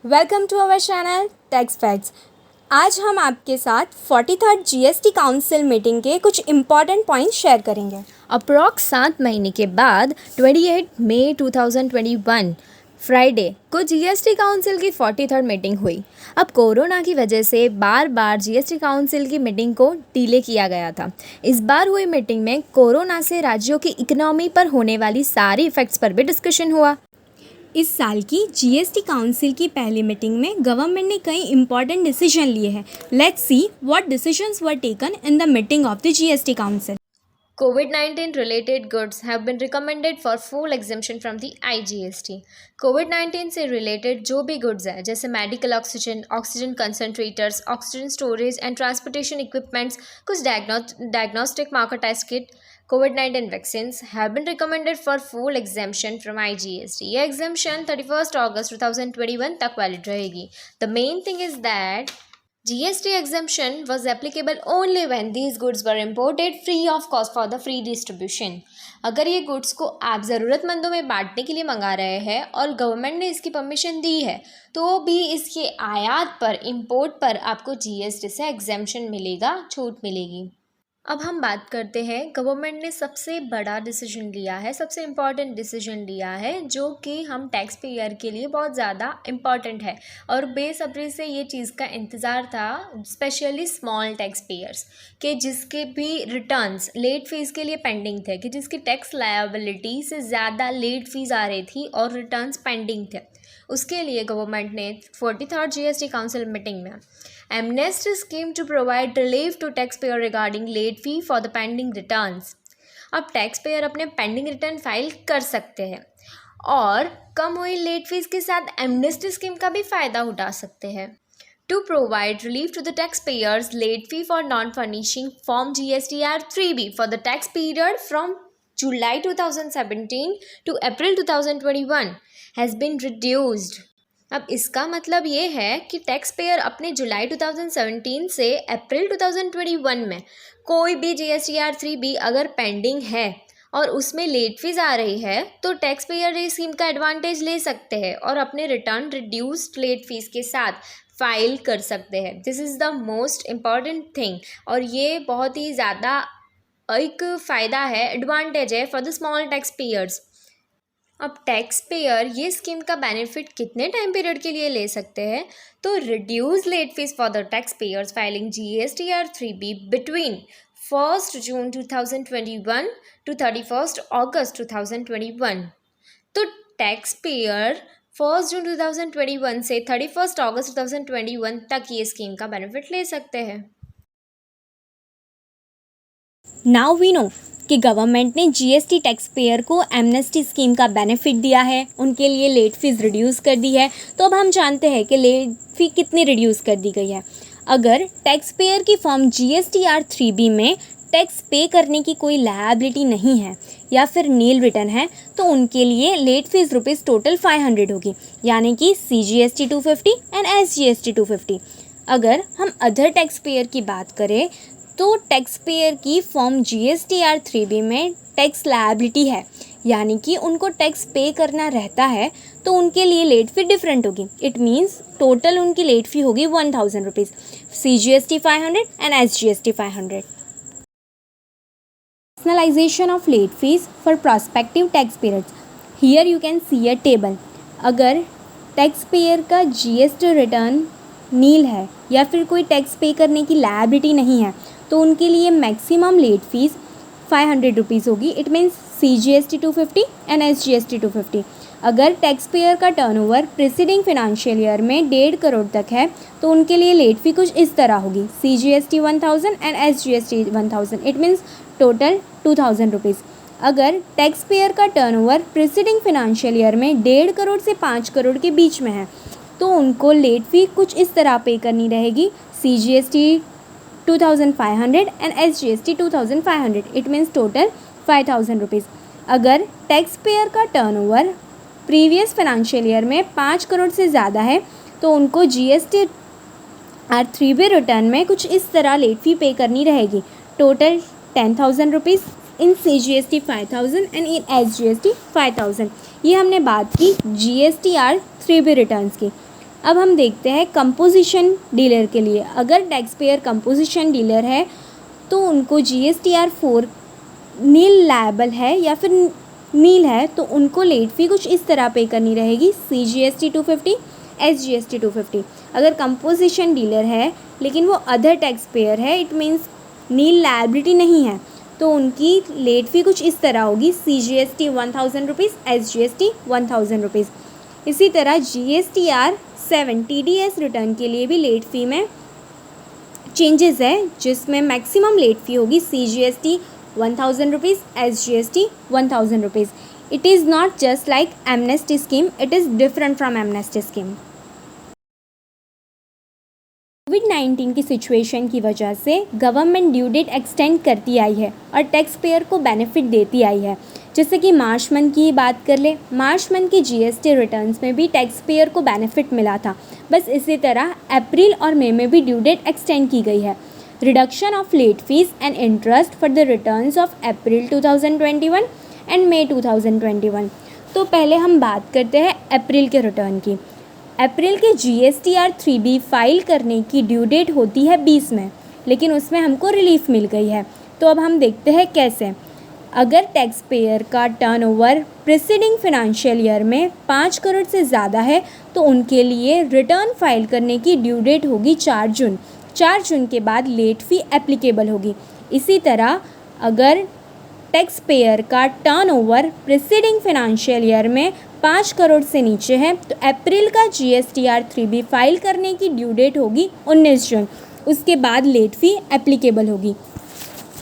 Welcome to our channel Tax Facts. आज हम आपके साथ 43rd जीएसटी काउंसिल मीटिंग के कुछ इम्पॉर्टेंट पॉइंट्स शेयर करेंगे। अप्रॉक्स 7 महीने के बाद 28 मई 2021 फ्राइडे को जीएसटी काउंसिल की 43rd मीटिंग हुई। अब कोरोना की वजह से बार बार जीएसटी काउंसिल की मीटिंग को डिले किया गया था। इस बार हुई मीटिंग में कोरोना से राज्यों की इकोनॉमी पर होने वाली सारी इफ़ेक्ट्स पर भी डिस्कशन हुआ। इस साल की जीएसटी काउंसिल की पहली मीटिंग में गवर्नमेंट ने कई इंपॉर्टेंट डिसीजन लिए हैं। Let's see what decisions were taken in the meeting of the GST council. COVID-19 related goods have been recommended for full exemption from the IGST. COVID-19 से related जो भी goods है जैसे medical oxygen, oxygen concentrators, oxygen storage and transportation equipments, कुछ diagnostic marker test kit, COVID-19 vaccines have been recommended for full exemption from IGST. ये exemption 31 अगस्त 2021 तक valid रहेगी. The main thing is that GST exemption was applicable only when these goods were imported free of cost for the free distribution. अगर ये goods को आप ज़रूरतमंदों में बांटने के लिए मंगा रहे हैं और गवर्नमेंट ने इसकी परमिशन दी है तो भी इसके आयात पर, इंपोर्ट पर आपको GST से एग्जेम्पशन मिलेगा, छूट मिलेगी। अब हम बात करते हैं, गवर्नमेंट ने सबसे बड़ा डिसीजन लिया है, सबसे इम्पॉर्टेंट डिसीजन लिया है जो कि हम टैक्स पेयर के लिए बहुत ज़्यादा इम्पॉर्टेंट है और बेसब्री से ये चीज़ का इंतज़ार था, स्पेशली स्मॉल टैक्स पेयर्स के जिसके भी रिटर्न्स लेट फीस के लिए पेंडिंग थे, कि जिसकी टैक्स लायबिलिटी से ज़्यादा लेट फीस आ रही थी और रिटर्न्स पेंडिंग थे। उसके लिए गवर्नमेंट ने 43rd जीएसटी काउंसिल मीटिंग में amnesty scheme to provide relief to tax payer regarding late fee for the pending returns. अब टैक्स पेयर अपने पेंडिंग रिटर्न फाइल कर सकते हैं और कम हुई लेट फीस के साथ एमनेस्टी स्कीम का भी फ़ायदा उठा सकते हैं। To provide relief to the taxpayers, late fee for non-furnishing Form GSTR 3B for the tax period from July 2017 to April 2021 has been reduced. अब इसका मतलब ये है कि टैक्स पेयर अपने जुलाई 2017 से अप्रैल 2021 में कोई भी GSTR 3B अगर पेंडिंग है और उसमें लेट फीस आ रही है तो टैक्स पेयर इस स्कीम का एडवांटेज ले सकते हैं और अपने रिटर्न रिड्यूस्ड लेट फीस के साथ फाइल कर सकते हैं। This is the most important thing और ये बहुत ही ज़्यादा एक फ़ायदा है, एडवांटेज है for the small tax payers. अब टैक्स पेयर ये स्कीम का बेनिफिट कितने टाइम पीरियड के लिए ले सकते हैं, तो reduce late fees for the tax payers filing GSTR 3B between 1 June 2021 to 31 अगस्त 2021। तो टैक्स पेयर 1 जून 2021 से 31 अगस्त 2021 तक ये स्कीम का बेनिफिट ले सकते हैं। नाउ वी नो कि गवर्नमेंट ने जीएसटी टैक्स पेयर को एमनेस्टी स्कीम का बेनिफिट दिया है, उनके लिए लेट फीस रिड्यूस कर दी है। तो अब हम जानते हैं कि लेट फी कितनी रिड्यूस कर दी गई है। अगर टैक्स पेयर की फॉर्म GSTR 3B में टैक्स पे करने की कोई लायबिलिटी नहीं है या फिर नील रिटर्न है तो उनके लिए लेट फीस रुपीज़ टोटल 500 होगी, यानी कि CGST 250 एंड SGST 250। अगर हम अदर टैक्स पेयर की बात करें तो टैक्स पेयर की फॉर्म GSTR 3B में टैक्स लायबिलिटी है, यानी कि उनको टैक्स पे करना रहता है तो उनके लिए लेट फी डिफरेंट होगी। इट मीन्स टोटल उनकी लेट फी होगी 1000 rupees, CGST 500 and SGST 500। Personalization of late fees for prospective tax periods. Here you can see a table. अगर टैक्स पेयर का GST रिटर्न नील है या फिर कोई टैक्स पे करने की लायबिलिटी नहीं है तो उनके लिए मैक्सिमम लेट फीस 500 रुपीज़ होगी। It means CGST 250 and SGST 250। अगर टैक्स पेयर का टर्नओवर प्रीसीडिंग फिनेंशियल ईयर में 1.5 करोड़ तक है तो उनके लिए लेट फी कुछ इस तरह होगी, CGST 1000 and SGST 1000। It means total 2000 rupees. अगर टैक्स पेयर का टर्नओवर प्रीसीडिंग फिनेंशियल ईयर में 1.5 करोड़ से 5 करोड़ के बीच में है तो उनको लेट फी कुछ इस तरह पे करनी रहेगी, CGST 2500 and SGST 2500। It means total 5000 rupees. अगर टैक्स पेयर का टर्नओवर प्रीवियस फाइनेंशियल ईयर में 5 करोड़ से ज़्यादा है तो उनको GSTR 3B रिटर्न में कुछ इस तरह लेट फी पे करनी रहेगी, total 10,000 rupees in CGST 5000 and in SGST 5000। ये हमने बात की GSTR 3B रिटर्न्स की। अब हम देखते हैं कंपोजिशन डीलर के लिए। अगर टैक्स पेयर कंपोजिशन डीलर है तो उनको GSTR4 नील लायबल है या फिर नील है तो उनको लेट फ़ी कुछ इस तरह पे करनी रहेगी, CGST 250, SGST 250। अगर कंपोजिशन डीलर है लेकिन वो अदर टैक्स पेयर है, इट मीन्स नील लायबिलिटी नहीं है, तो उनकी लेट फ़ी कुछ इस तरह होगी, CGST 1000 रुपीज़, SGST 1000 रुपीज़। इसी तरह GSTR7 TDS रिटर्न के लिए भी लेट फ़ी में चेंजेस है, जिसमें मैक्सिमम लेट फ़ी होगी CGST 1000 rupees, SGST 1000 rupees. It is not just like amnesty scheme, it is different from amnesty scheme. कोविड-19 की सिचुएशन की वजह से गवर्नमेंट ड्यू डेट एक्सटेंड करती आई है और टैक्स पेयर को बेनिफिट देती आई है। जैसे कि मार्च मंथ की बात कर ले, मार्च मंथ की GST रिटर्न्स में भी टैक्स पेयर को बेनिफिट मिला था। बस इसी तरह अप्रैल और मई में भी ड्यू डेट एक्सटेंड की गई है। Reduction of late fee and interest for the returns of April 2021 and May 2021। तो पहले हम बात करते हैं अप्रैल के रिटर्न की। अप्रैल के GSTR3B फाइल करने की ड्यू डेट होती है 20 में, लेकिन उसमें हमको रिलीफ मिल गई है। तो अब हम देखते हैं कैसे। अगर टैक्स पेयर का टर्नओवर प्रीसीडिंग फिनंशियल ईयर में 5 करोड़ से ज़्यादा है तो उनके लिए रिटर्न फाइल करने की ड्यू डेट होगी 4 जून। 4 जून के बाद लेट फ़ी एप्लीकेबल होगी। इसी तरह अगर टैक्स पेयर का टर्नओवर प्रीसीडिंग फिनंशियल ईयर में 5 करोड़ से नीचे है तो अप्रैल का GSTR3B फाइल करने की ड्यू डेट होगी 19 जून। उसके बाद लेट फ़ी एप्लीकेबल होगी।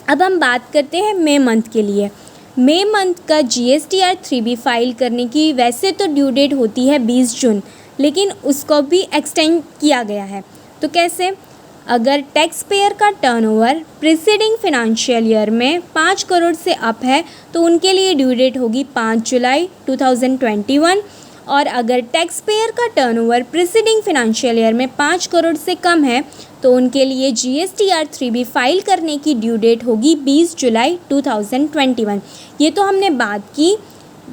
अब हम बात करते हैं मई मंथ के लिए। मई मंथ का GSTR3B फाइल करने की वैसे तो ड्यू डेट होती है 20 जून, लेकिन उसको भी एक्सटेंड किया गया है। तो कैसे? अगर टैक्स पेयर का टर्नओवर प्रीसीडिंग फिनंशियल ईयर में 5 करोड़ से अप है तो उनके लिए ड्यू डेट होगी 5 जुलाई 2021, और अगर टैक्स पेयर का टर्नओवर प्रीसीडिंग फिनंशियल ईयर में 5 करोड़ से कम है तो उनके लिए GSTR3B फाइल करने की ड्यू डेट होगी 20 जुलाई 2021। ये तो हमने बात की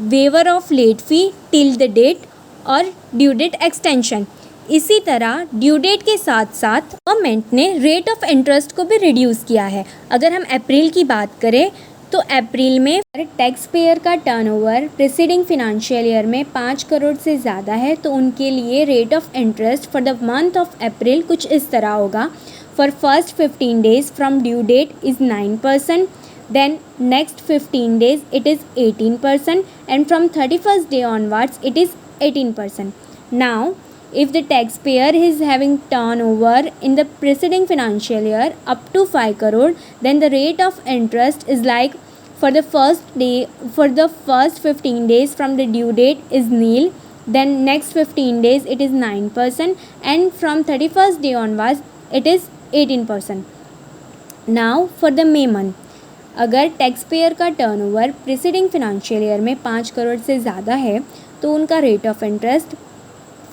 waiver of late fee till the date और ड्यू डेट एक्सटेंशन। इसी तरह ड्यू डेट के साथ साथ गवर्नमेंट ने रेट ऑफ इंटरेस्ट को भी रिड्यूस किया है। अगर हम अप्रैल की बात करें तो अप्रैल में टैक्स पेयर का टर्नओवर प्रीसीडिंग फिनंशियल ईयर में 5 करोड़ से ज़्यादा है तो उनके लिए rate of interest for the month of April कुछ इस तरह होगा। For first 15 days from due date is 9%, then next 15 days it is 18%, and from 31st day onwards it is 18%. Now if the taxpayer is having turnover in the preceding financial year up to 5 crore, then the rate of interest is like for the first 15 days from the due date is nil, then next 15 days it is 9%, and from 31st day onwards it is 18%. Now for the May month, अगर tax payer का turnover preceding financial year में 5 करोड़ से ज़्यादा है तो उनका rate of interest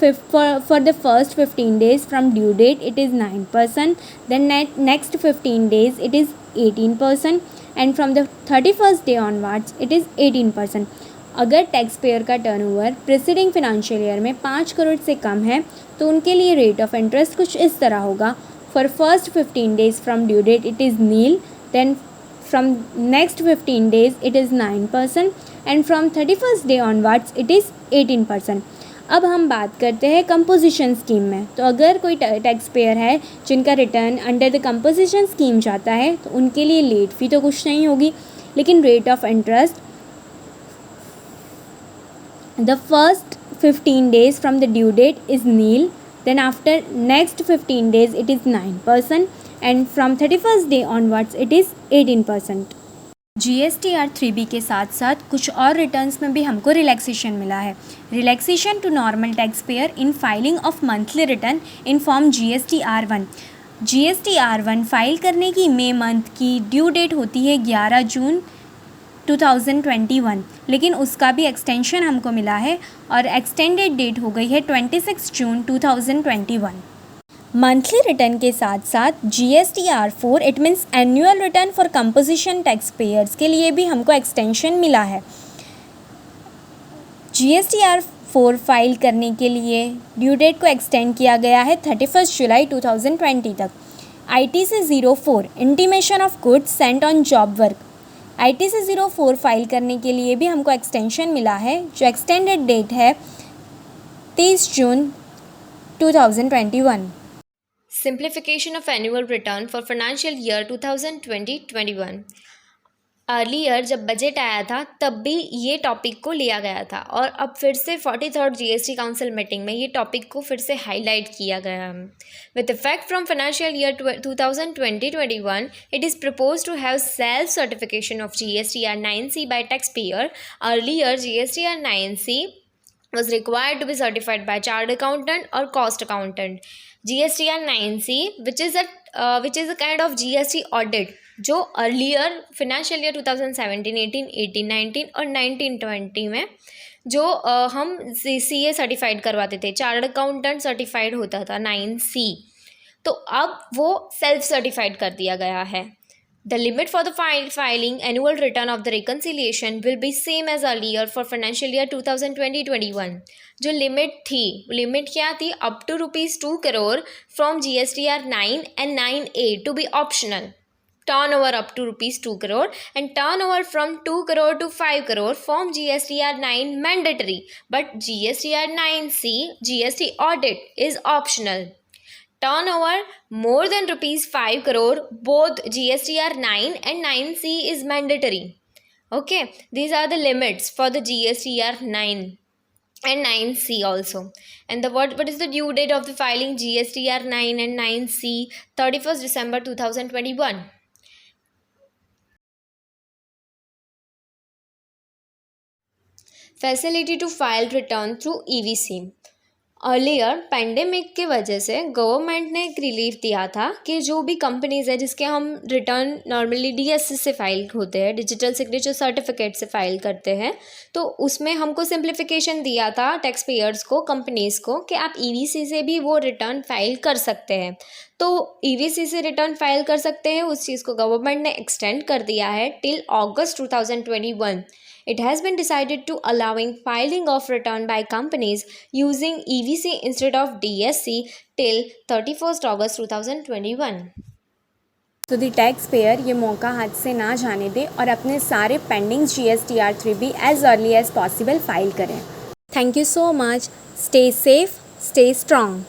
for the first 15 days from due date it is 9%, then next 15 days it is 18%, and from the 31st day onwards it is 18%. अगर tax payer का turnover preceding financial year में 5 करोड़ से कम है तो उनके लिए rate of interest कुछ इस तरह होगा। For first 15 days from due date it is nil, then from next 15 days it is 9%, and from 31st day onwards it is 18%. अब हम बात करते हैं कंपोजिशन स्कीम में। तो अगर कोई टैक्स पेयर है जिनका return under the composition scheme जाता है तो उनके लिए लेट फ़ी तो कुछ नहीं होगी, लेकिन rate of interest the first 15 days from the due date is nil, then after next 15 days it is 9%, and from 31st day onwards it is 18%. GSTR3B के साथ साथ कुछ और रिटर्न्स में भी हमको रिलैक्सेशन मिला है। Relaxation to normal tax payer in filing of monthly return in form GSTR1। GSTR1 file करने की मई मंथ की ड्यू डेट होती है 11 जून 2021, लेकिन उसका भी एक्सटेंशन हमको मिला है और एक्सटेंडेड डेट हो गई है 26 जून 2021। मंथली रिटर्न के साथ साथ GSTR4 it means annual return for composition tax payers के लिए भी हमको एक्सटेंशन मिला है। GSTR 4 फाइल करने के लिए ड्यू डेट को एक्सटेंड किया गया है 31 जुलाई 2020 तक। ITC 04 intimation of goods Saint on job work, ITC 04 file करने के लिए भी हमको एक्सटेंशन मिला है, जो एक्सटेंडेड डेट है 30 जून 2021। Simplification of annual return for financial year 2020-21। Earlier जब बजट आया था तब भी ये टॉपिक को लिया गया था और अब फिर से 43rd GST काउंसिल मीटिंग में ये टॉपिक को फिर से हाईलाइट किया गया है। With effect from financial year 2020-21 it is propose to have self certification of GSTR 9C by tax payer. Earlier GSTR 9C was required to be certified by chartered accountant or cost accountant. GSTR 9C which is a kind of GST audit जो earlier financial year 2017, 18, 18, 19 और 19, 20 में जो हम CA certified करवाते थे, chartered accountant certified होता था 9C, तो अब वो सेल्फ सर्टिफाइड कर दिया गया है। The limit for the filing annual return of the reconciliation will be same as earlier for financial year 2020-21। जो लिमिट क्या थी? up to ₹2 crore from GSTR 9 and 9A to be optional, turnover up to ₹2 crore and turnover from 2 crore to 5 crore from GSTR 9 mandatory, but GSTR 9C GST audit is optional. Turnover more than ₹5 crore, both GSTR 9 and 9C is mandatory. Okay, these are the limits for the GSTR 9 and 9C also. And what is the due date of the filing GSTR 9 and 9C? 31st December 2021. Facility to file return through EVC। Earlier pandemic के वजह से government ने एक relief दिया था कि जो भी कंपनीज़ है जिसके हम रिटर्न नॉर्मली DSC से फाइल होते हैं, डिजिटल सिग्नेचर सर्टिफिकेट से फाइल करते हैं, तो उसमें हमको सिंप्लीफिकेशन दिया था टैक्स पेयर्स को, कंपनीज़ को, कि आप EVC से भी वो रिटर्न फाइल कर सकते हैं। तो EVC से रिटर्न फाइल कर सकते हैं, उस चीज़ को गवर्नमेंट ने एक्सटेंड कर दिया है till August 2021। It has been decided to allowing filing of return by companies using EVC instead of DSC till 31st August 2021. तो द टैक्स पेयर ये मौका हाथ से ना जाने दे और अपने सारे पेंडिंग GSTR 3 भी as early as possible file करें। Thank you so much. Stay safe, stay strong.